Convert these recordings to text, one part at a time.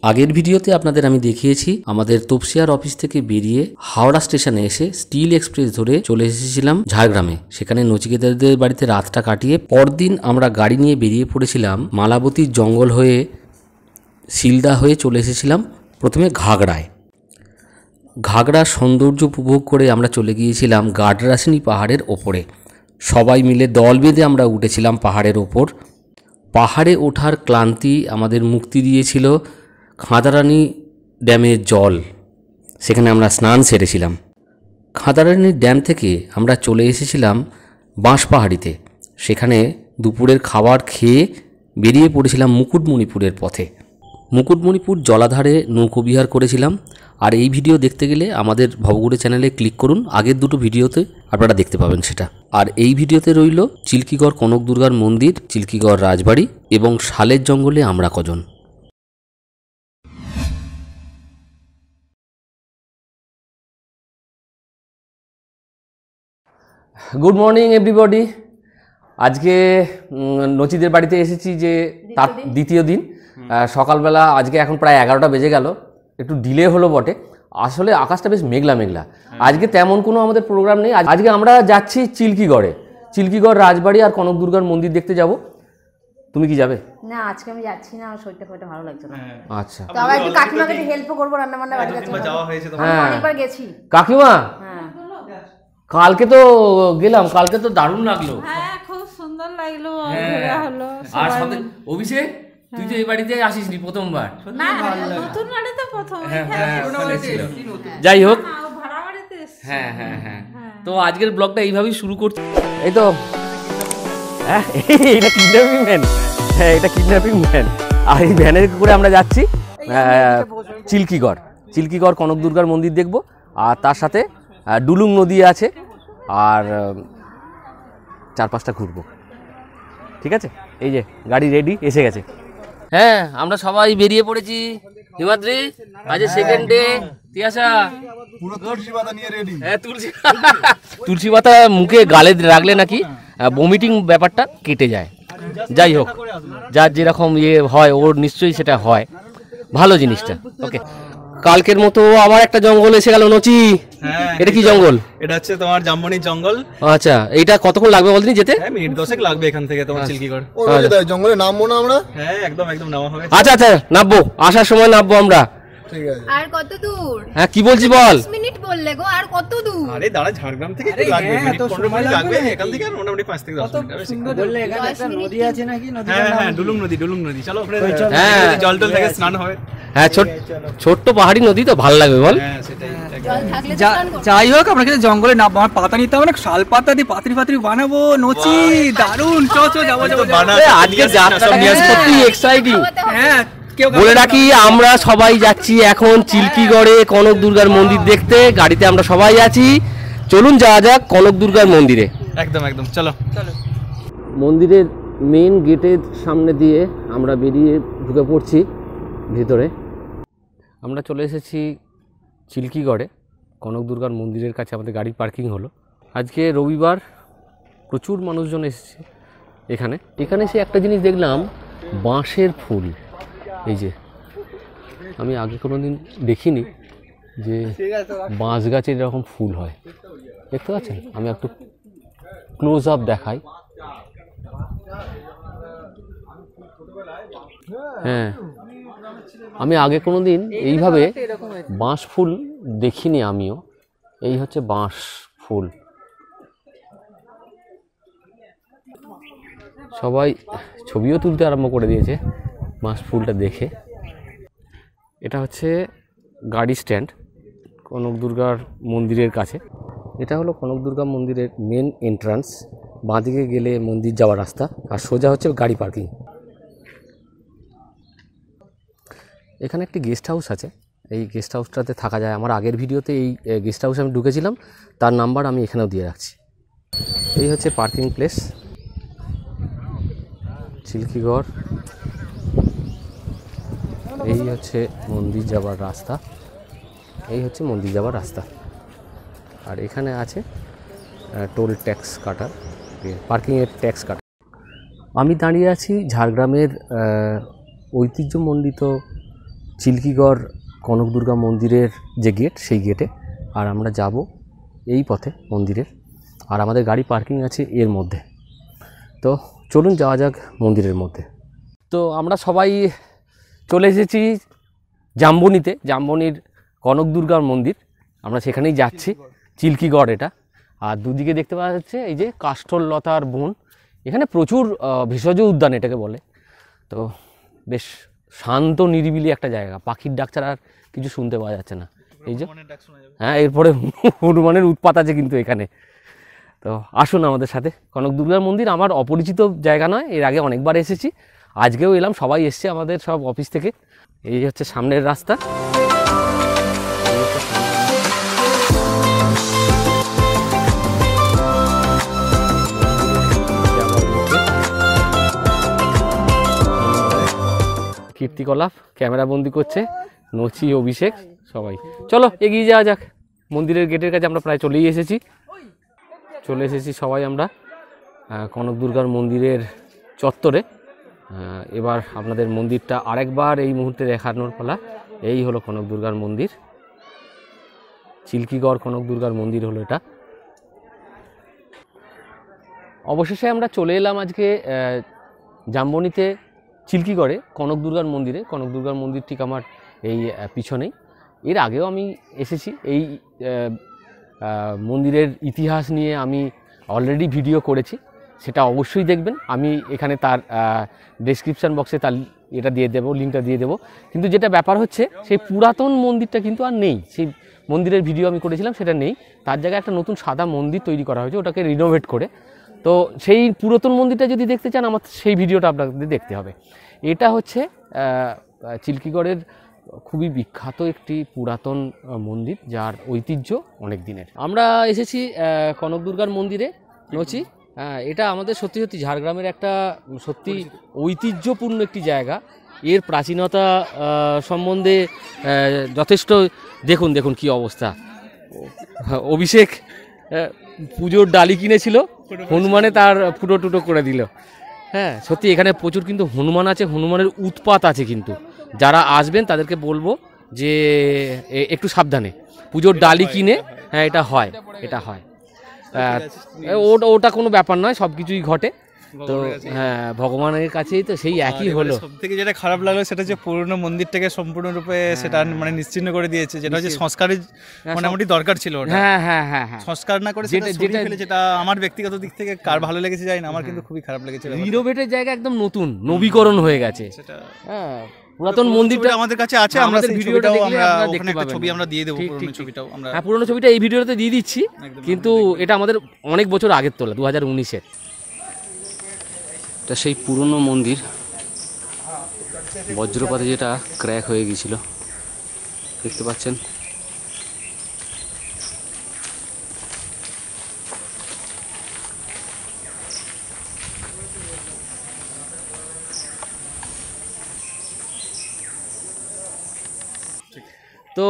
আগের ভিডিওতে আপনাদের আমি দেখিয়েছি আমাদের তপসিয়ার অফিস থেকে বেরিয়ে হাওড়া স্টেশনে এসে স্টিল এক্সপ্রেস ধরে চলে এসেছিলাম ঝাড়গ্রামে। সেখানে নচিকেতাদের বাড়িতে রাতটা কাটিয়ে পরদিন আমরা গাড়ি নিয়ে বেরিয়ে পড়েছিলাম মালাবতীর জঙ্গল হয়ে শিলদা হয়ে চলে এসেছিলাম প্রথমে ঘাগড়ায়। ঘাগড়ার সৌন্দর্য উপভোগ করে আমরা চলে গিয়েছিলাম গাডরাসিনী পাহাড়ের ওপরে। সবাই মিলে দল বেঁধে আমরা উঠেছিলাম পাহাড়ের ওপর। পাহাড়ে ওঠার ক্লান্তি আমাদের মুক্তি দিয়েছিল খাঁদারানি ড্যামের জল। সেখানে আমরা স্নান সেরেছিলাম। খাঁদারানি ড্যাম থেকে আমরা চলে এসেছিলাম বাঁশপাহাড়িতে। সেখানে দুপুরের খাবার খেয়ে বেরিয়ে পড়েছিলাম মুকুটমণিপুরের পথে। মুকুটমণিপুর জলাধারে নৌকোবিহার করেছিলাম। আর এই ভিডিও দেখতে গেলে আমাদের ভবঘুরে চ্যানেলে ক্লিক করুন, আগের দুটো ভিডিওতে আপনারা দেখতে পাবেন সেটা। আর এই ভিডিওতে রইল চিল্কিগড় কনক দুর্গার মন্দির, চিল্কিগড় রাজবাড়ি এবং শালের জঙ্গলে আমরা কজন। Good morning everybody. আজকে নচিদের বাড়িতে এসেছি যে তার দ্বিতীয় দিন। সকালবেলা আজকে এখন প্রায় 11টা বেজে গেল, একটু ডিলে হলো বটে। আসলে আকাশটা বেশ মেঘলা মেঘলা। আজকে তেমন কোনো আমাদের প্রোগ্রাম নেই। আজকে আমরা যাচ্ছি চিল্কিগড়ে, চিল্কিগড় রাজবাড়ি আর কনক দুর্গার মন্দির দেখতে যাব। তুমি কি যাবে? না, আজকে আমি যাচ্ছি না, আমার শরীরটা খুব ভালো লাগছে না। আচ্ছা, তো আবার একটু কাকিমাকে একটু হেল্প করব, রান্না বান্না বাড়ি কাছে যাওয়া হয়েছে তো, আমি অনেকবার গেছি। কাকিমা, হ্যাঁ কালকে তো গেলাম, কালকে তো দারুণ লাগলো। হ্যাঁ, খুব সুন্দর লাগলো, ঘোরা হলো। আর সাথে অভিষেক, তুই তো এই বাড়িতে আসিসনি প্রথমবার। না, নতুন বাড়িতে প্রথম। যাই হোক, ভাড়া বাড়িতে এসেছি। হ্যাঁ হ্যাঁ হ্যাঁ, তো আজকের ব্লগটা এইভাবেই শুরু করছি। এই তো এটা কিডন্যাপিং ভ্যান, হ্যাঁ এটা কিডন্যাপিং ভ্যান। আর এই ভ্যানের করে আমরা যাচ্ছি চিল্কিগড়। চিল্কিগড় কনক দুর্গার মন্দির দেখব, আর তার সাথে ডুলুং নদী আছে, আর 4-5টা ঘুরবো। ঠিক আছে, এই যে গাড়ি রেডি এসে গেছে। হ্যাঁ, আমরা সবাই বেরিয়ে পড়েছি। হিমাদ্রি, আজ সেকেন্ড ডে। তিয়াসা পুরো তুলসী পাতা নিয়ে রেডি। হ্যাঁ, তুলসী পাতা মুখে গালে রাখলে নাকি বমিটিং ব্যাপারটা কেটে যায়। যাই হোক, যার যেরকম ইয়ে হয় ওর নিশ্চয়ই সেটা হয়, ভালো জিনিসটা। ওকে, কালকের মতো আবার একটা জঙ্গল এসে গেল। নচি, এটা কি জঙ্গল? এটা হচ্ছে তোমার জামবনি জঙ্গল। আচ্ছা, এইটা কতক্ষণ লাগবে বলদিন যেতে? মিনিট 10 লাগবে এখান থেকে তোমার চিল্কিগড়। জঙ্গলে নামবো না আমরা? হ্যাঁ, একদম একদম নামা হবে। আচ্ছা আচ্ছা, নামবো, আসার সময় নামবো আমরা। ঠিক আছে। আর কত দূর? হ্যাঁ, কি বলছি বল। 10 মিনিট বললে গো, আর কত দূর? আরে দাঁড়া, ঝাড়গ্রাম থেকে একটু লাগবে, মিনিট 15 মিনিট লাগবে এখান থেকে, মোটামুটি 5 থেকে 10 মিনিট। বললে এখানে একটা নদী আছে নাকি? হ্যাঁ হ্যাঁ, ডুলুং নদী, ডুলুং নদী। চলো হ্যাঁ, জল টল থেকে স্নান হবে। হ্যাঁ, ছোট্ট পাহাড়ি নদী তো ভালো লাগবে বল। হ্যাঁ সেটাই। জল থাকলে তো স্নান করব। যাই হোক, আমরা কিন্তু জঙ্গলে নামবো। আমার পাতা নিতে হবে না, শাল পাতা দিয়ে পাত্রি পাত্রি বানাবো। নচি দারুন, যাবো। আজকে যাত্রাটা সত্যি এক্সাইটিং। হ্যাঁ, বলে রাখি, আমরা সবাই যাচ্ছি এখন চিল্কিগড়ে কনক দুর্গার মন্দির দেখতে। গাড়িতে আমরা সবাই আছি, চলুন যাওয়া যাক কনক দুর্গার মন্দিরে। একদম একদম, চলো। মন্দিরের মেন গেটের সামনে দিয়ে আমরা বেরিয়ে ঢুকে পড়ছি ভিতরে। আমরা চলে এসেছি চিল্কিগড়ে কনক দুর্গার মন্দিরের কাছে। আমাদের গাড়ি পার্কিং হলো। আজকে রবিবার, প্রচুর মানুষজন এসেছে এখানে। এসে একটা জিনিস দেখলাম, বাঁশের ফুল। এই যে, আমি আগে কোনো দিন দেখিনি যে বাঁশ গাছের এরকম ফুল হয়, দেখতে পাচ্ছেন? আমি একটু ক্লোজ আপ দেখাই। হ্যাঁ, আমি আগে কোনো দিন এইভাবে বাঁশ ফুল দেখিনি আমিও। এই হচ্ছে বাঁশ ফুল। সবাই ছবিও তুলতে আরম্ভ করে দিয়েছে বাঁশ ফুলটা দেখে। এটা হচ্ছে গাড়ি স্ট্যান্ড কনক দুর্গার মন্দিরের কাছে। এটা হলো কনক দুর্গা মন্দিরের মেন এন্ট্রান্স। বাঁদিকে গেলে মন্দির যাওয়ার রাস্তা, আর সোজা হচ্ছে গাড়ি পার্কিং। এখানে একটি গেস্ট হাউস আছে, এই গেস্ট হাউসটাতে থাকা যায়। আমার আগের ভিডিওতে এই গেস্ট হাউসে আমি ঢুকেছিলাম, তার নাম্বার আমি এখানেও দিয়ে রাখছি। এই হচ্ছে পার্কিং প্লেস চিল্কিগড়। এই হচ্ছে মন্দির যাওয়ার রাস্তা, এই হচ্ছে মন্দির যাওয়ার রাস্তা। আর এখানে আছে টোল ট্যাক্স কাটার, পার্কিংয়ের ট্যাক্স কাটার। আমি দাঁড়িয়ে আছি ঝাড়গ্রামের ঐতিহ্যমণ্ডিত চিল্কিগড় কনক দুর্গা মন্দিরের যে গেট, সেই গেটে। আর আমরা যাব এই পথে মন্দিরের, আর আমাদের গাড়ি পার্কিং আছে এর মধ্যে। তো চলুন যাওয়া যাক মন্দিরের মধ্যে। তো আমরা সবাই চলে এসেছি জামবনিতে, জামবনির কনক দুর্গার মন্দির। আমরা সেখানেই যাচ্ছি, চিল্কিগড় এটা। আর দুদিকে দেখতে পাওয়া যাচ্ছে এই যে কাষ্ঠল লতার বন। এখানে প্রচুর ভেষজ উদ্যান এটাকে বলে। তো বেশ শান্ত নিরিবিলি একটা জায়গা, পাখির ডাক ছাড়া আর কিছু শুনতে পাওয়া যাচ্ছে না। এই যে হ্যাঁ, এরপরে হনুমানের উৎপাত আছে কিন্তু এখানে। তো আসুন আমাদের সাথে। কনক দুর্গার মন্দির আমার অপরিচিত জায়গা নয়, এর আগে অনেকবার এসেছি, আজকেও এলাম। সবাই এসছে আমাদের সব অফিস থেকে। এই হচ্ছে সামনের রাস্তা। কীর্তিকলাপ ক্যামেরা বন্দি করছে, নচি, অভিষেক সবাই। চলো এগিয়ে যাওয়া যাক। মন্দিরের গেটের কাছে আমরা প্রায় চলে এসেছি সবাই আমরা কনক দুর্গার মন্দিরের চত্বরে। এবার আপনাদের মন্দিরটা আরেকবার এই মুহূর্তে দেখানোর পালা। এই হলো কনক দুর্গার মন্দির, চিল্কিগড় কনক দুর্গার মন্দির হলো এটা। অবশেষে আমরা চলে এলাম আজকে জামবনিতে চিল্কিগড়ে কনক দুর্গার মন্দিরে। কনক দুর্গার মন্দির ঠিক আমার এই পিছনেই। এর আগেও আমি এসেছি। এই মন্দিরের ইতিহাস নিয়ে আমি অলরেডি ভিডিও করেছি, সেটা অবশ্যই দেখবেন। আমি এখানে তার ডেসক্রিপশান বক্সে তার এটা দিয়ে দেবো, লিঙ্কটা দিয়ে দেবো। কিন্তু যেটা ব্যাপার হচ্ছে, সেই পুরাতন মন্দিরটা কিন্তু আর নেই। সেই মন্দিরের ভিডিও আমি করেছিলাম, সেটা নেই। তার জায়গায় একটা নতুন সাদা মন্দির তৈরি করা হয়েছে, ওটাকে রিনোভেট করে। তো সেই পুরাতন মন্দিরটা যদি দেখতে চান, আমার সেই ভিডিওটা আপনাদের দেখতে হবে। এটা হচ্ছে চিল্কিগড়ের খুবই বিখ্যাত একটি পুরাতন মন্দির, যার ঐতিহ্য অনেক দিনের। আমরা এসেছি কনক দুর্গার মন্দিরে, নচি। এটা আমাদের সত্যি সত্যি ঝাড়গ্রামের একটা সত্যি ঐতিহ্যপূর্ণ একটি জায়গা। এর প্রাচীনতা সম্বন্ধে যথেষ্ট। দেখুন দেখুন কি অবস্থা। অভিষেক পুজোর ডালি কিনেছিল, হনুমানে তার ফুটো টুটো করে দিল। হ্যাঁ, সত্যি এখানে প্রচুর কিন্তু হনুমান আছে, হনুমানের উৎপাত আছে। কিন্তু যারা আসবেন তাদেরকে বলবো যে একটু সাবধানে। পুজোর ডালি কিনে, হ্যাঁ এটা হয়, এটা হয়। ওটা কোনো ব্যাপার নয়, সব কিছুই ঘটে। তো হ্যাঁ, ভগবানের কাছেই তো সেই একই হলো। সবথেকে যেটা খারাপ লাগলো সেটা যে পুরনো মন্দিরটাকে সম্পূর্ণরূপে সেটা মানে নিশ্চিহ্ন করে দিয়েছে, যেটা হচ্ছে সংস্কারের মোটামুটি দরকার ছিল। হ্যাঁ হ্যাঁ হ্যাঁ হ্যাঁ, সংস্কার না করে সেটা সরিয়ে ফেলে, যেটা আমার ব্যক্তিগত দিক থেকে কার ভালো লেগেছে জানি না, আমার কিন্তু খুবই খারাপ লেগেছে। রিনোভেটের জায়গা একদম নতুন, নবীকরণ হয়ে গেছে। সেটা হ্যাঁ, পুরাতন মন্দিরটা আমাদের কাছে আছে, আমরা সেই ভিডিওটা আমরা ওখানে একটা ছবি আমরা দিয়ে দেব, পুরনো ছবিটাও আমরা। হ্যাঁ, পুরনো ছবিটা এই ভিডিওতে দিয়ে দিচ্ছি, কিন্তু এটা আমাদের অনেক বছর আগের তোলা, 2019-এর। এটা সেই পুরনো মন্দির, বজ্রপাতে যেটা ক্র্যাক হয়ে গিয়েছিল, দেখতে পাচ্ছেন। তো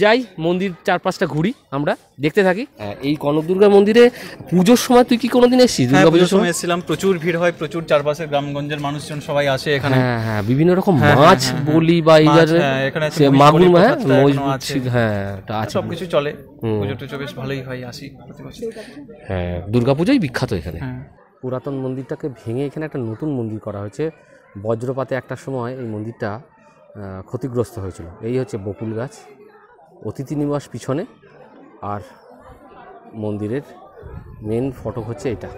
যাই, মন্দির চারপাশটা ঘুরি, আমরা দেখতে থাকি। এই কনক দুর্গা মন্দিরে পুজোর সময় তুই কি কোনোদিন এসেছিস? দুর্গা পুজোর সময় এসেছিলাম, প্রচুর ভিড় হয়, প্রচুর চারপাশের গ্রামগঞ্জের মানুষজন সবাই আসে এখানে। হ্যাঁ হ্যাঁ, বিভিন্ন রকম মাছ বলি বা এই মাগুর, হ্যাঁ হ্যাঁ আছে, সবকিছু চলে। পুজো টুজো বেশ ভালোই হয়, আসি। হ্যাঁ, দুর্গাপুজোই বিখ্যাত এখানে। পুরাতন মন্দিরটাকে ভেঙে এখানে একটা নতুন মন্দির করা হয়েছে। বজ্রপাতে একটা সময় এই মন্দিরটা ক্ষতিগ্রস্ত হয়েছিল। এই হচ্ছে বকুল গাছ, অতিথি নিবাস পিছনে, আর মন্দিরের মেন ফটক হচ্ছে এটা।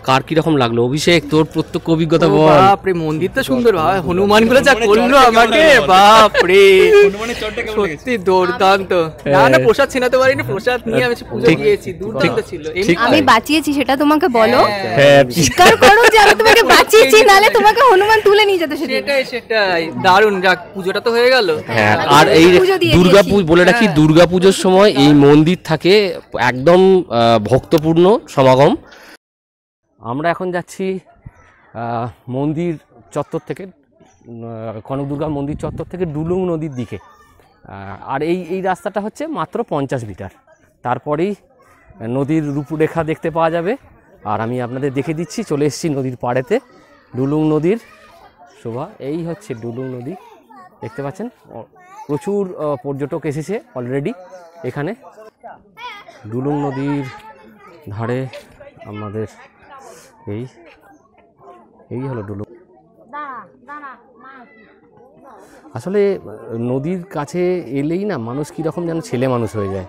কার কিরকম লাগলো অভিষেক, তোর প্রত্যক্ষ অভিজ্ঞতা বল। বাপরে, মন্দির তো সুন্দর, ভাই হনুমান গুলো যা করলো আমাকে, বাপরে সত্যি দুর্দান্ত। না না, প্রসাদ ছিনাতে পারিনি, প্রসাদ নিয়ে আমি পুজো দিয়েছি, দুর্দান্ত ছিল। আমি বাঁচিয়েছি সেটা তোমাকে বলো, স্বীকার করো যে আমি তোমাকে বাঁচিয়েছি, নালে তোমাকে হনুমান তুলে নিয়ে যেত। সেটাই দারুণ। যাক, পুজোটা তো হয়ে গেল। হ্যাঁ, আর এই দুর্গাপুজো বলে রাখি, দুর্গাপুজোর সময় এই মন্দির থাকে একদম ভক্তপূর্ণ সমাগম। আমরা এখন যাচ্ছি মন্দির চত্বর থেকে, কনক দুর্গা মন্দির চত্বর থেকে ডুলুং নদীর দিকে। আর এই রাস্তাটা হচ্ছে মাত্র 50 মিটার, তারপরেই নদীর রূপরেখা দেখতে পাওয়া যাবে। আর আমি আপনাদের দেখে দিচ্ছি, চলে এসেছি নদীর পাড়েতে। ডুলুং নদীর শোভা, এই হচ্ছে ডুলুং নদী। দেখতে পাচ্ছেন প্রচুর পর্যটক এসেছে অলরেডি এখানে। ডুলুং নদীর ধারে আমাদের এই হলো ডুলুং। আসলে নদীর কাছে এলেই না মানুষ কীরকম যেন ছেলে মানুষ হয়ে যায়।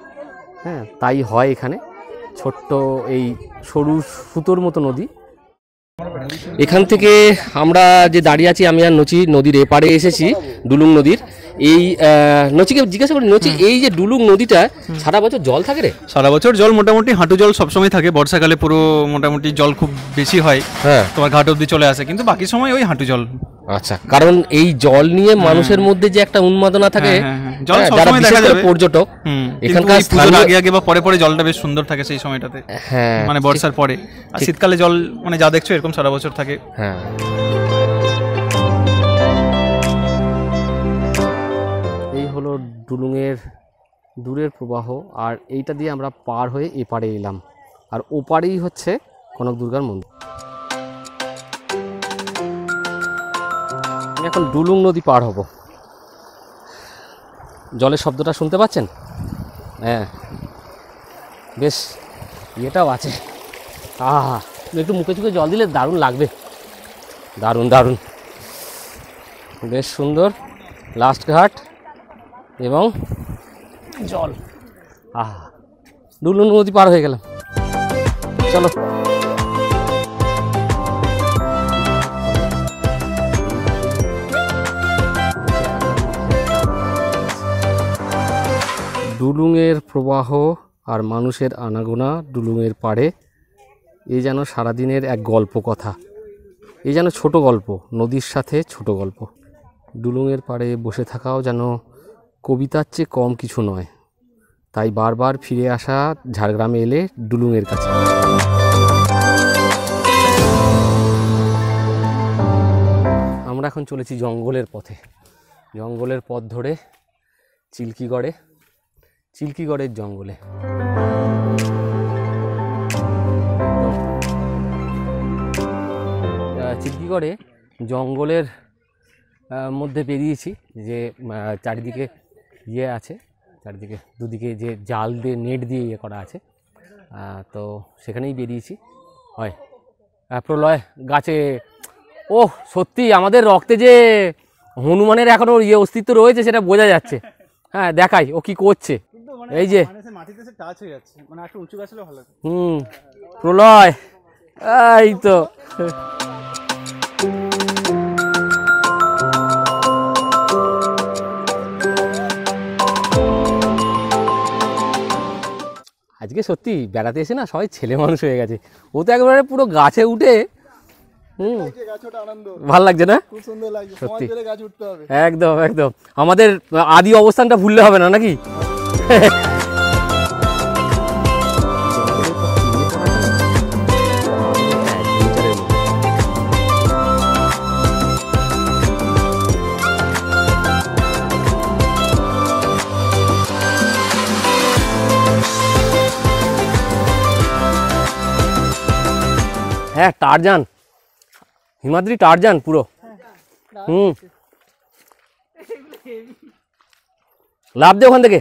হ্যাঁ, তাই হয় এখানে। ছোট্ট এই সরু সুতোর মতো নদী। এখান থেকে আমরা যে দাঁড়িয়ে আছি, আমি আর নচি নদীর এপারে এসেছি, ডুলুং নদীর। এই নচিকে জিজ্ঞাসা করি, নচি এই যে ডুলুং নদীটা সারা বছর জল থাকে রে? সারা বছর জল মোটামুটি হাঁটু জল সবসময় থাকে, বর্ষাকালে পুরো মোটামুটি জল খুব বেশি হয়, হ্যাঁ তোমার ঘাট অব্দি চলে আসে, কিন্তু বাকি সময় ওই হাঁটু জল। আচ্ছা, কারণ এই জল নিয়ে মানুষের মধ্যে যে একটা উন্মাদনা থাকে, জল যারা সবসময় দেখা বিশেষ করে যাবে পর্যটক এখানকার পুজোর আগে আগে বা পরে পরে জলটা বেশ সুন্দর থাকে সেই সময়টাতে, হ্যাঁ মানে বর্ষার পরে। আর শীতকালে জল মানে যা দেখছো এরকম সারা বছর থাকে। হ্যাঁ, এই হলো ডুলুংয়ের দূরের প্রবাহ। আর এইটা দিয়ে আমরা পার হয়ে এপারে এলাম, আর ওপারেই হচ্ছে কনক দুর্গার মন্দির। আমি এখন ডুলুং নদী পার হব। জলের শব্দটা শুনতে পাচ্ছেন? হ্যাঁ, বেশ ইয়েটাও আছে। আহা, একটু মুখে চুখে জল দিলে দারুণ লাগবে, দারুণ দারুণ, বেশ সুন্দর। লাস্ট ঘাট এবং জল। আহা, ডুলুং নদী পার হয়ে গেলাম। চলো। ডুলুংয়ের প্রবাহ আর মানুষের আনাগোনা ডুলুংয়ের পাড়ে, এই যেন সারাদিনের এক গল্প কথা, এই যেন ছোট গল্প, নদীর সাথে ছোট গল্প। ডুলুংয়ের পাড়ে বসে থাকাও যেন কবিতার চেয়ে কম কিছু নয়। তাই বারবার ফিরে আসা ঝাড়গ্রামে এলে ডুলুংয়ের কাছে। আমরা এখন চলেছি জঙ্গলের পথে, জঙ্গলের পথ ধরে চিল্কিগড়ের জঙ্গলে। চিল্কিগড়ে জঙ্গলের মধ্যে বেরিয়েছি, যে চারিদিকে ইয়ে আছে, চারিদিকে দুদিকে যে জাল দিয়ে নেট দিয়ে ইয়ে করা আছে, তো সেখানেই বেরিয়েছি। হয় প্রলয় গাছে, ও সত্যি আমাদের রক্তে যে হনুমানের এখনও ইয়ে অস্তিত্ব রয়েছে সেটা বোঝা যাচ্ছে। হ্যাঁ, দেখাই ও কি করছে। এই যে প্রলয়, এই তো আজকে সত্যি বেড়াতে এসে না সবাই ছেলে মানুষ হয়ে গেছে। ও তো একবারে পুরো গাছে উঠে ভাল লাগছে না? সত্যি একদম একদম আমাদের আদি অবস্থানটা ভুললে হবে না নাকি? হ্যাঁ, টারজান, হিমাদ্রি টারজান পুরো। লাভ দে ওখান থেকে।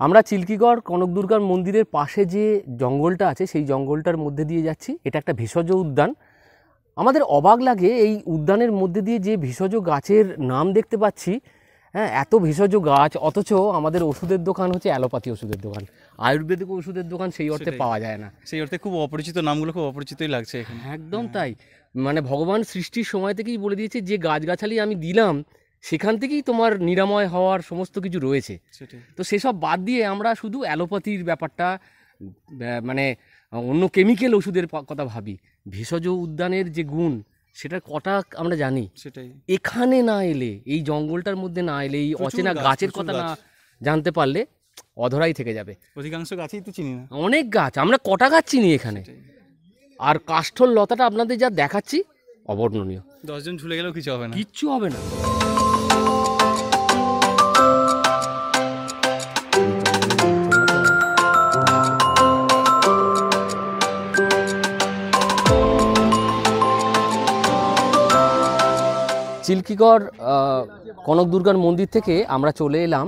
আমরা চিল্কিগড় কনক দুর্গার মন্দিরের পাশে যে জঙ্গলটা আছে সেই জঙ্গলটার মধ্যে দিয়ে যাচ্ছি। এটা একটা ভেষজ উদ্যান। আমাদের অবাক লাগে এই উদ্যানের মধ্যে দিয়ে যে ভেষজ গাছের নাম দেখতে পাচ্ছি। হ্যাঁ, এত ভেষজ গাছ, অথচ আমাদের ওষুধের দোকান হচ্ছে অ্যালোপ্যাথি ওষুধের দোকান, আয়ুর্বেদিক ওষুধের দোকান সেই অর্থে পাওয়া যায় না। সেই অর্থে খুব অপরিচিত, নামগুলো খুব অপরিচিতই লাগছে এখানে। একদম তাই, মানে ভগবান সৃষ্টির সময় থেকেই বলে দিয়েছে যে গাছগাছালি আমি দিলাম সেখান থেকেই তোমার নিরাময় হওয়ার সমস্ত কিছু রয়েছে। তো সেসব বাদ দিয়ে আমরা শুধু অ্যালোপ্যাথির ব্যাপারটা, মানে অন্য কেমিক্যাল ওষুধের কথা ভাবি। ভেষজ উদ্যানের যে গুণ সেটার কটা আমরা জানি। সেটাই এখানে না এলে, এই জঙ্গলটার মধ্যে না এলে, এই অচেনা গাছের কথা না জানতে পারলে অধরাই থেকে যাবে। অধিকাংশ গাছই তো চিনি না, অনেক গাছ, আমরা কটা গাছ চিনি এখানে। আর কাষ্ঠল লতাটা আপনাদের যা দেখাচ্ছি অবর্ণনীয়। 10 জন ঝুলে গেলেও কিছু হবে না, কিচ্ছু হবে না। চিল্কিগড় কনক দুর্গার মন্দির থেকে আমরা চলে এলাম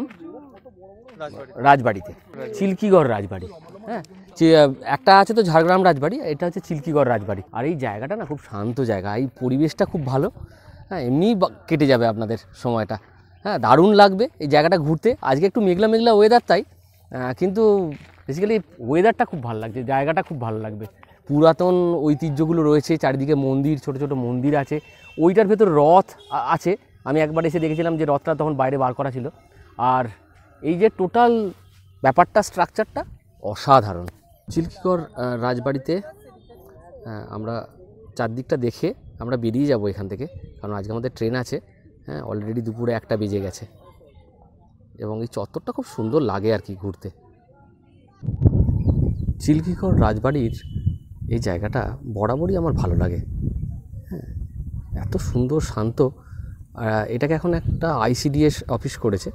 রাজবাড়িতে, চিল্কিগড় রাজবাড়ি। হ্যাঁ, একটা আছে তো ঝাড়গ্রাম রাজবাড়ি, এটা হচ্ছে চিল্কিগড় রাজবাড়ি। আর এই জায়গাটা না খুব শান্ত জায়গা, এই পরিবেশটা খুব ভালো। হ্যাঁ, এমনিই কেটে যাবে আপনাদের সময়টা। হ্যাঁ, দারুণ লাগবে এই জায়গাটা ঘুরতে। আজকে একটু মেঘলা মেঘলা ওয়েদার, তাই কিন্তু বেসিক্যালি ওয়েদারটা খুব ভালো লাগছে, জায়গাটা খুব ভালো লাগবে। পুরাতন ঐতিহ্যগুলো রয়েছে, চারিদিকে মন্দির, ছোট ছোট মন্দির আছে। ওইটার ভেতর রথ আছে, আমি একবার এসে দেখেছিলাম যে রথটা তখন বাইরে বার করা ছিল। আর এই যে টোটাল ব্যাপারটা, স্ট্রাকচারটা অসাধারণ। চিল্কিগড় রাজবাড়িতে আমরা চারদিকটা দেখে আমরা বেরিয়ে যাব এখান থেকে, কারণ আজকে আমাদের ট্রেন আছে। হ্যাঁ, অলরেডি দুপুরে 1টা বেজে গেছে এবং এই চত্বরটা খুব সুন্দর লাগে আর কি ঘুরতে। চিল্কিগড় রাজবাড়ির এই জায়গাটা বরাবরই আমার ভালো লাগে। হ্যাঁ, এত সুন্দর শান্ত। এটাকে এখন একটা ICDS অফিস করেছে।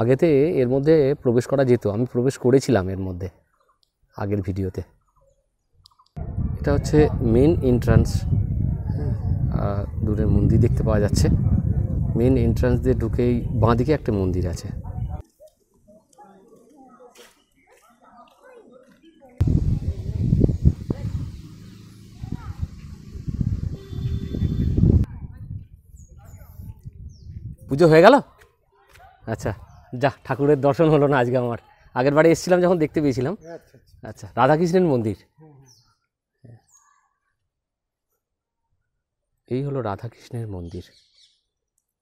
আগেতে এর মধ্যে প্রবেশ করা যেত, আমি প্রবেশ করেছিলাম এর মধ্যে আগের ভিডিওতে। এটা হচ্ছে মেন এন্ট্রান্স। দূরে মন্দির দেখতে পাওয়া যাচ্ছে। মেন এন্ট্রান্স দিয়ে ঢুকেই বাঁদিকে একটা মন্দির আছে। পুজো হয়ে গেল? আচ্ছা, যা, ঠাকুরের দর্শন হলো না আজকে আমার। আগের বারে এসেছিলাম যখন দেখতে পেয়েছিলাম। আচ্ছা, রাধাকৃষ্ণের মন্দির। এই হলো রাধাকৃষ্ণের মন্দির,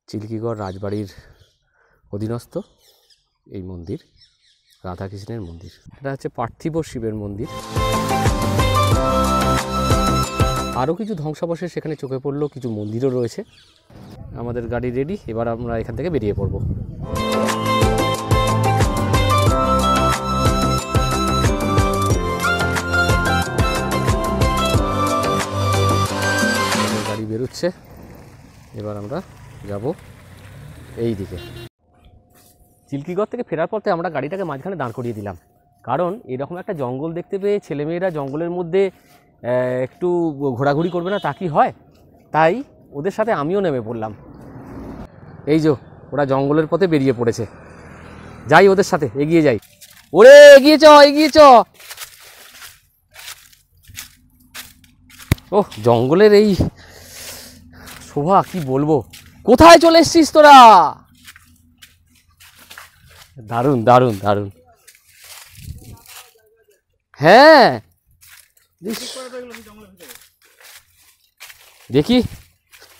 চিল্কিগড় রাজবাড়ির অধীনস্থ এই মন্দির, রাধাকৃষ্ণের মন্দির। এটা হচ্ছে পার্থিব শিবের মন্দির। আরও কিছু ধ্বংসাবশেষ সেখানে চোখে পড়লো, কিছু মন্দিরও রয়েছে। আমাদের গাড়ি রেডি, এবার আমরা এখান থেকে বেরিয়ে পড়ব। গাড়ি বেরোচ্ছে, এবার আমরা যাব এই দিকে। চিল্কিগড় থেকে ফেরার পথে আমরা গাড়িটাকে মাঝখানে দাঁড় করিয়ে দিলাম, কারণ এরকম একটা জঙ্গল দেখতে পেয়ে ছেলেমেয়েরা জঙ্গলের মধ্যে একটু ঘোরাঘুরি করবে না, তা কি হয়? তাই ওদের সাথে আমিও নেমে পড়লাম। এই যে ওরা জঙ্গলের পথে বেরিয়ে পড়েছে, যাই ওদের সাথে, এগিয়ে যাই। ওরে এগিয়ে চ, এগিয়ে চ। ওহ, জঙ্গলের এই শোভা কি বলবো। কোথায় চলে এসছিস তোরা? দারুণ দারুণ দারুণ। হ্যাঁ, দেখি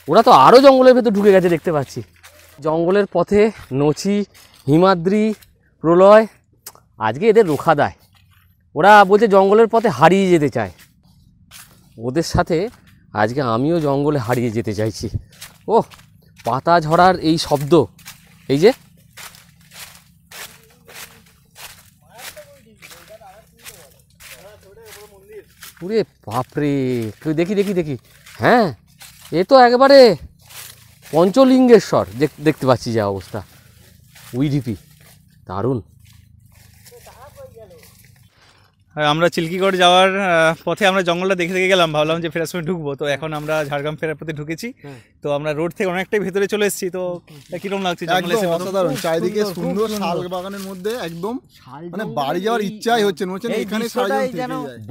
ওরা তো আরো জঙ্গলের ভেতর ঢুকে গেছে দেখতে পাচ্ছি। জঙ্গলের পথে নচি, হিমাদ্রি, প্রলয়, আজকে এদের রোখা দেয়। ওরা বলছে জঙ্গলের পথে হারিয়ে যেতে চায়। ওদের সাথে আজকে আমিও জঙ্গলে হারিয়ে যেতে চাইছি। ও, পাতা ঝরার এই শব্দ, এই যে পুরে বাপরে, দেখি দেখি দেখি। হ্যাঁ, এ তো একেবারে পঞ্চলিঙ্গেশ্বর দেখতে পাচ্ছি, যা অবস্থা। উইডিপি দারুণ। আমরা চিল্কিগড় যাওয়ার পথে আমরা জঙ্গলটা দেখে দেখে গেলাম, ভাবলাম যে ফেরার সময় ঢুকবো। তো এখন আমরা ঝাড়গ্রাম ফেরার পথে ঢুকেছি। তো আমরা রোড থেকে অনেকটাই ভেতরে চলে এসেছি। তো কিরকম লাগছে? একদম অসাধারণ, চারিদিকে সুন্দর শাল বাগানের মধ্যে একদম মানে বাড়ি যাওয়ার ইচ্ছাই হচ্ছে না, এখানে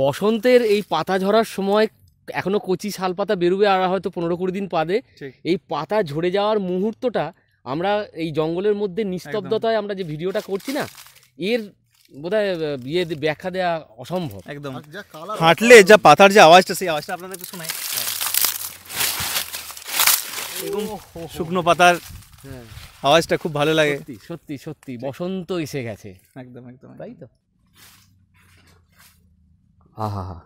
বসন্তের এই পাতা ঝরার সময় এখনো কচি শাল পাতা বেরোবে, আর হয়তো 15-20 দিন বাদে এই পাতা ঝরে যাওয়ার মুহূর্তটা আমরা এই জঙ্গলের মধ্যে নিস্তব্ধতায় আমরা যে ভিডিওটা করছি না, এর বোধহয় ইয়ে ব্যাখ্যা দেওয়া অসম্ভব। একদম হাঁটলে যা পাতার যে আওয়াজটা, সেই আওয়াজটা আপনাদের একটু শোনাই। শুকনো পাতার আওয়াজটা খুব ভালো লাগে। সত্যি সত্যি বসন্ত এসে গেছে। একদম একদম, তাই তো। আহা হা,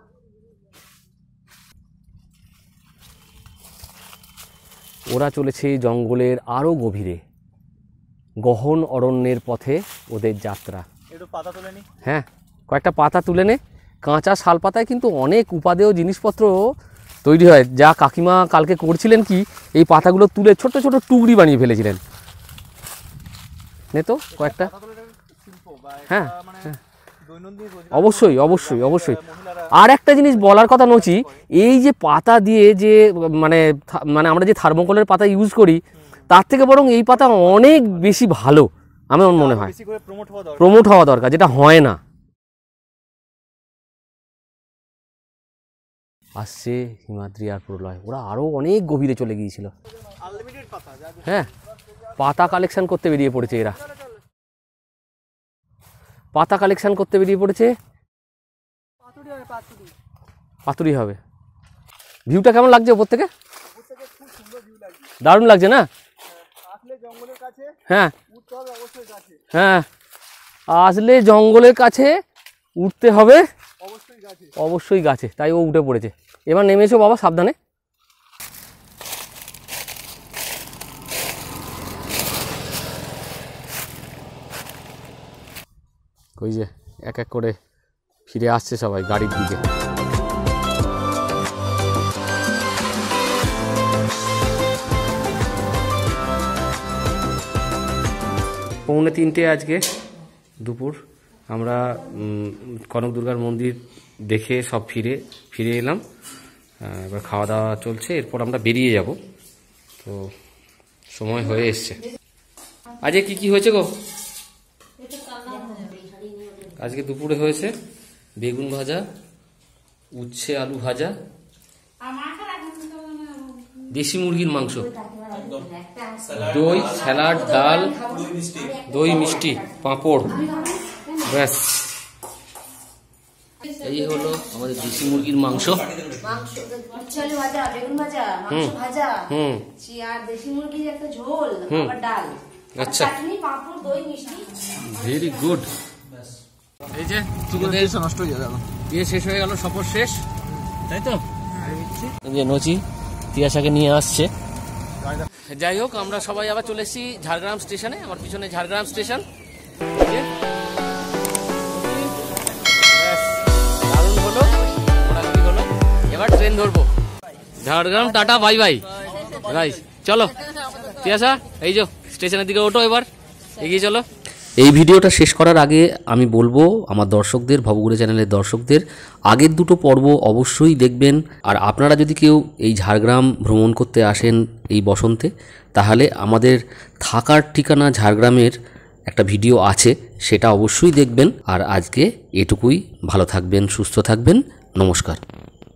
ওরা চলেছে জঙ্গলের আরো গভীরে, গহন অরণ্যের পথে ওদের যাত্রা। একটু পাতা তুলে নি। হ্যাঁ, কয়েকটা পাতা তুলে নে। কাঁচা শাল পাতায় কিন্তু অনেক উপাদেয় জিনিসপত্র তৈরি হয়, যা কাকিমা কালকে করছিলেন কি, এই পাতাগুলো তুলে ছোট ছোট টুকরি বানিয়ে ফেলেছিলেন। নে তো কয়েকটা। হ্যাঁ, অবশ্যই অবশ্যই অবশ্যই। আর একটা জিনিস বলার কথা নচি, এই যে পাতা দিয়ে যে মানে মানে আমরা যে থার্মোকলের পাতা ইউজ করি তার থেকে বরং এই পাতা অনেক বেশি ভালো আমার মনে হয়, বেশি করে প্রমোট হওয়া দরকার, যেটা হয় না। আসছে হিমাদ্রি আর প্রলয়, ওরা আরও অনেক গভীরে চলে গিয়েছিল। হ্যাঁ, পাতা কালেকশন করতে বেরিয়ে পড়েছে এরা, পাতা কালেকশন করতে বেরিয়ে পড়েছে। পাতুরি হবে। ভিউটা কেমন লাগছে ওপর থেকে? দারুণ লাগছে না? হ্যাঁ হ্যাঁ, আসলে জঙ্গলের কাছে উঠতে হবে অবশ্যই গাছে। তাই ও উঠে পড়েছে। এবার নেমে এসো বাবা, সাবধানে। ওই যে এক এক করে ফিরে আসছে সবাই গাড়ির দিকে। 2:45 আজকে দুপুর। আমরা কনক দুর্গার মন্দির দেখে সব ফিরে এলাম। এবার খাওয়া দাওয়া চলছে, এরপর আমরা বেরিয়ে যাব। তো সময় হয়ে এসছে। আজকে কি হয়েছে গো? আজকে দুপুরে হয়েছে বেগুন ভাজা, উচ্ছে আলু ভাজা, দেশি মুরগির মাংস, দই, স্যালাড, ডাল, দই মিষ্টি, পাঁপড়, ব্যাস। এই হলো আমাদের দেশি মুরগির মাংস। উচ্ছে আলু ভাজা, বেগুন ভাজা, মাংস ভাজা, আর দেশি মুরগির একটা ঝোল, আবার ডাল, আচ্ছা, চাটনি, পাঁপড়, দই মিষ্টি। Very good. এই যে নষ্ট হয়ে যাবে, বিয়ে শেষ হয়ে গেল, সফর শেষ, তাই তো? এই যে নচি তিয়াশাকে নিয়ে আসছে। যাই হোক, আমরা সবাই আবার চলে এসেছি ঝাড়গ্রাম স্টেশনে। আমার পিছনে ঝাড়গ্রাম স্টেশন। দারুণ হলো, মোটামুটি হলো। এবার ট্রেন ধরবো Jhargram. Tata, bye bye bye. চলো তিয়াশা, এই যে স্টেশনের দিকে ওঠো, এবার এগিয়ে চলো। এই ভিডিওটা শেষ করার আগে আমি বলবো আমার দর্শকদের, ভবঘুরে চ্যানেলের দর্শকদের, আগের দুটো পর্ব অবশ্যই দেখবেন। আর আপনারা যদি কেউ এই ঝাড়গ্রাম ভ্রমণ করতে আসেন এই বসন্তে, তাহলে আমাদের থাকার ঠিকানা ঝাড়গ্রামের একটা ভিডিও আছে, সেটা অবশ্যই দেখবেন। আর আজকে এটুকুই। ভালো থাকবেন, সুস্থ থাকবেন, নমস্কার।